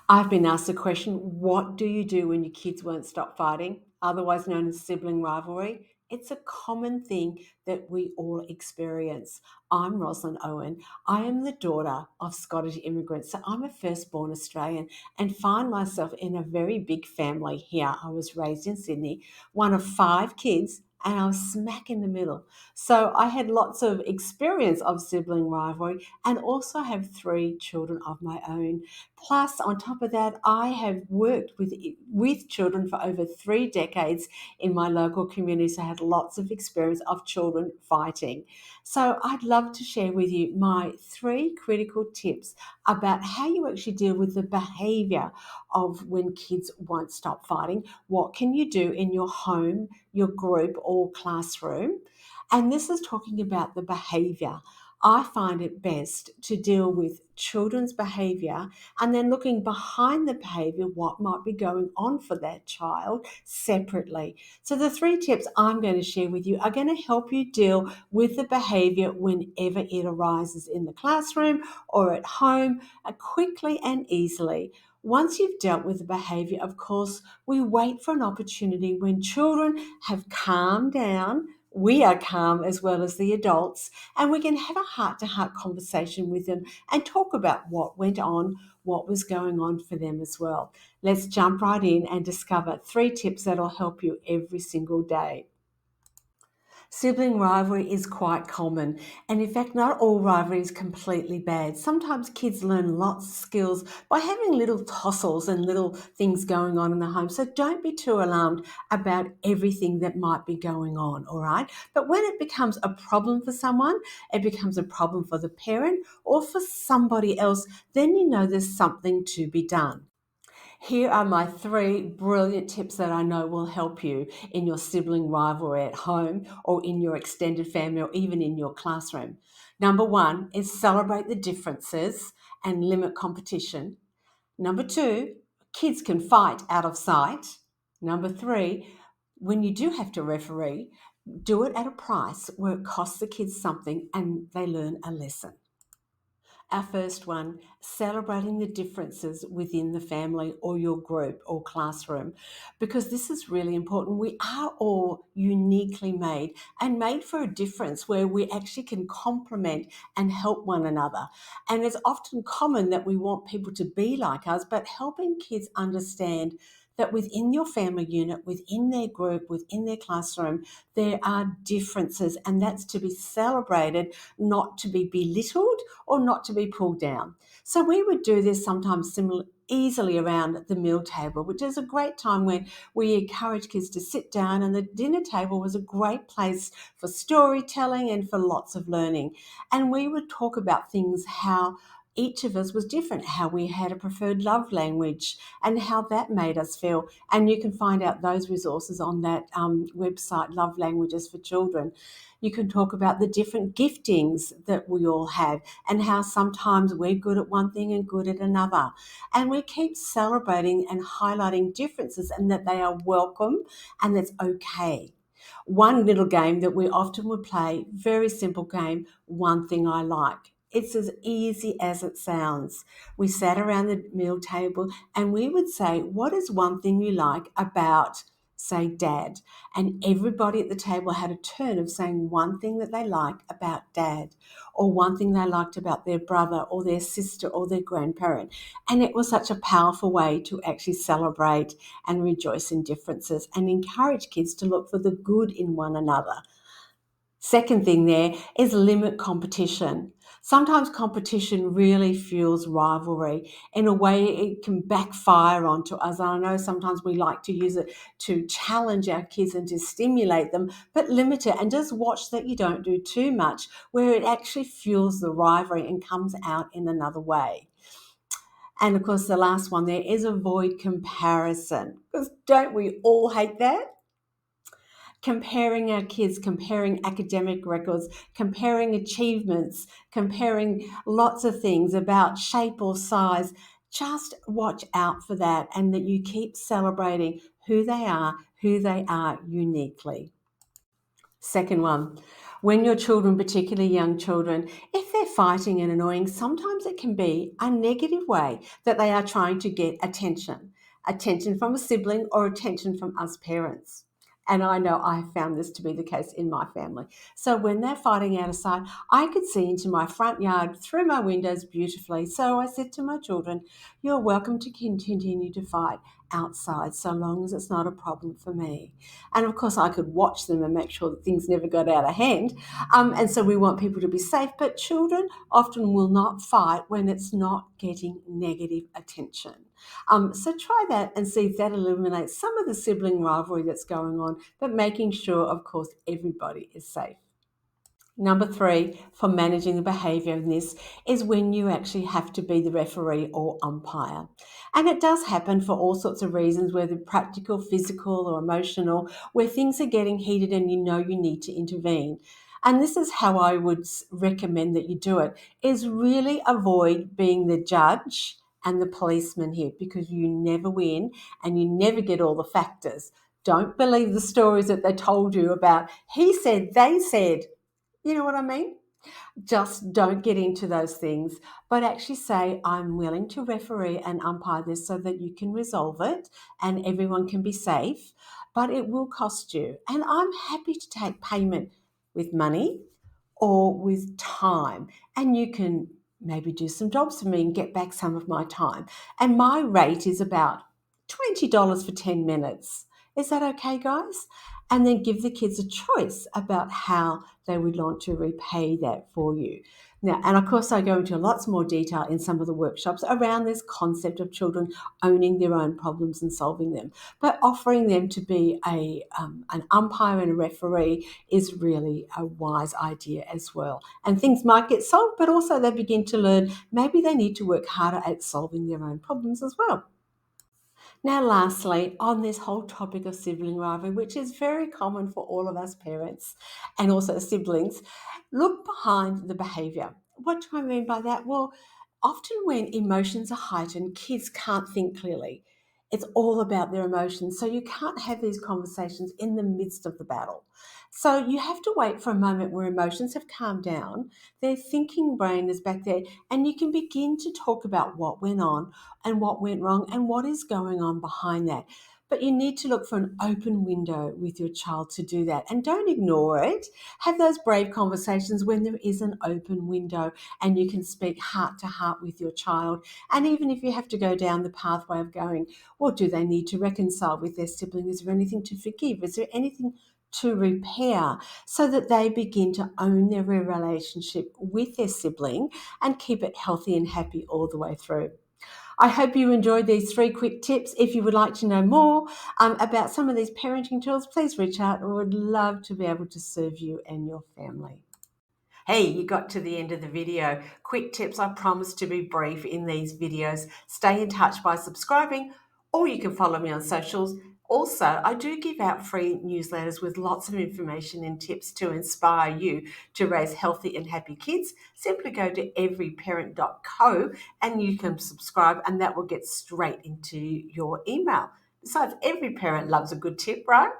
I've been asked the question, what do you do when your kids won't stop fighting, otherwise known as sibling rivalry? It's a common thing that we all experience. I'm Roselyn Owen. I am the daughter of Scottish immigrants, so I'm a firstborn Australian and find myself in a very big family here. I was raised in Sydney, one of five kids, and I was smack in the middle. So I had lots of experience of sibling rivalry and also have three children of my own. Plus, on top of that, I have worked with children for over 3 decades in my local community, so I had lots of experience of children fighting. So I'd love to share with you my three critical tips about how you actually deal with the behaviour of when kids won't stop fighting. What can you do in your home, your group, or classroom? And this is talking about the behaviour. I find it best to deal with children's behaviour and then looking behind the behaviour, what might be going on for that child separately. So, the three tips I'm going to share with you are going to help you deal with the behaviour whenever it arises in the classroom or at home quickly and easily. Once you've dealt with the behaviour, of course, we wait for an opportunity when children have calmed down. We are calm as well as the adults, and we can have a heart to heart conversation with them and talk about what went on, what was going on for them as well. Let's jump right in and discover three tips that'll help you every single day. Sibling rivalry is quite common, and in fact, not all rivalry is completely bad. Sometimes kids learn lots of skills by having little tussles and little things going on in the home. So don't be too alarmed about everything that might be going on, all right? But when it becomes a problem for someone, it becomes a problem for the parent or for somebody else, then you know there's something to be done. Here are my three brilliant tips that I know will help you in your sibling rivalry at home or in your extended family or even in your classroom. Number one is celebrate the differences and limit competition. Number two, kids can fight out of sight. Number three, when you do have to referee, do it at a price where it costs the kids something and they learn a lesson. Our first one, celebrating the differences within the family or your group or classroom, because this is really important. We are all uniquely made and made for a difference where we actually can complement and help one another. And it's often common that we want people to be like us, but helping kids understand that within your family unit, within their group, within their classroom, there are differences, and that's to be celebrated, not to be belittled or not to be pulled down. So we would do this sometimes similar easily around the meal table, which is a great time when we encourage kids to sit down, and the dinner table was a great place for storytelling and for lots of learning. And we would talk about things how each of us was different, how we had a preferred love language and how that made us feel. And you can find out those resources on that website, Love Languages for Children. You can talk about the different giftings that we all have and how sometimes we're good at one thing and good at another. And we keep celebrating and highlighting differences and that they are welcome and that's okay. One little game that we often would play, very simple game, One Thing I Like. It's as easy as it sounds. We sat around the meal table and we would say, what is one thing you like about, say, Dad? And everybody at the table had a turn of saying one thing that they like about Dad, or one thing they liked about their brother or their sister or their grandparent. And it was such a powerful way to actually celebrate and rejoice in differences and encourage kids to look for the good in one another. Second thing there is limit competition. Sometimes competition really fuels rivalry. In a way, it can backfire onto us. I know sometimes we like to use it to challenge our kids and to stimulate them, but limit it and just watch that you don't do too much where it actually fuels the rivalry and comes out in another way. And of course, the last one there is avoid comparison. Because don't we all hate that? Comparing our kids, comparing academic records, comparing achievements, comparing lots of things about shape or size. Just watch out for that and that you keep celebrating who they are uniquely. Second one, when your children, particularly young children, if they're they're fighting and annoying, sometimes it can be a negative way that they are trying to get attention from a sibling or attention from us parents. And I know I have found this to be the case in my family. So when they're fighting out of sight, I could see into my front yard through my windows beautifully. So I said to my children, "You're welcome to continue to fight outside so long as it's not a problem for me." And of course, I could watch them and make sure that things never got out of hand. And so we want people to be safe, but children often will not fight when it's not getting negative attention. So try that and see if that eliminates some of the sibling rivalry that's going on, but making sure, of course, everybody is safe. Number three, for managing the behaviour in this, is when you actually have to be the referee or umpire. And it does happen for all sorts of reasons, whether practical, physical, or emotional, where things are getting heated and you know you need to intervene. And this is how I would recommend that you do it, is really avoid being the judge and the policeman here, because you never win and you never get all the factors. Don't believe the stories that they told you about he said, they said. You know what I mean? Just don't get into those things, but actually say, "I'm willing to referee and umpire this so that you can resolve it and everyone can be safe, but it will cost you. And I'm happy to take payment with money or with time. And you can maybe do some jobs for me and get back some of my time. And my rate is about $20 for 10 minutes. Is that okay, guys?" And then give the kids a choice about how they would want to repay that for you. Now, and of course, I go into lots more detail in some of the workshops around this concept of children owning their own problems and solving them. But offering them to be an umpire and a referee is really a wise idea as well. And things might get solved, but also they begin to learn maybe they need to work harder at solving their own problems as well. Now, lastly, on this whole topic of sibling rivalry, which is very common for all of us parents and also siblings, look behind the behaviour. What do I mean by that? Well, often when emotions are heightened, kids can't think clearly. It's all about their emotions. So you can't have these conversations in the midst of the battle. So you have to wait for a moment where emotions have calmed down, their thinking brain is back there, and you can begin to talk about what went on and what went wrong and what is going on behind that. But you need to look for an open window with your child to do that. And don't ignore it. Have those brave conversations when there is an open window and you can speak heart to heart with your child. And even if you have to go down the pathway of going, well, do they need to reconcile with their sibling? Is there anything to forgive? Is there anything to repair, so that they begin to own their relationship with their sibling and keep it healthy and happy all the way through? I hope you enjoyed these 3 quick tips. If you would like to know more about some of these parenting tools, please reach out. I would love to be able to serve you and your family. Hey, you got to the end of the video. Quick tips. I promise to be brief in these videos. Stay in touch by subscribing, or you can follow me on socials. Also, I do give out free newsletters with lots of information and tips to inspire you to raise healthy and happy kids. Simply go to everyparent.co and you can subscribe, and that will get straight into your email. Besides, every parent loves a good tip, right?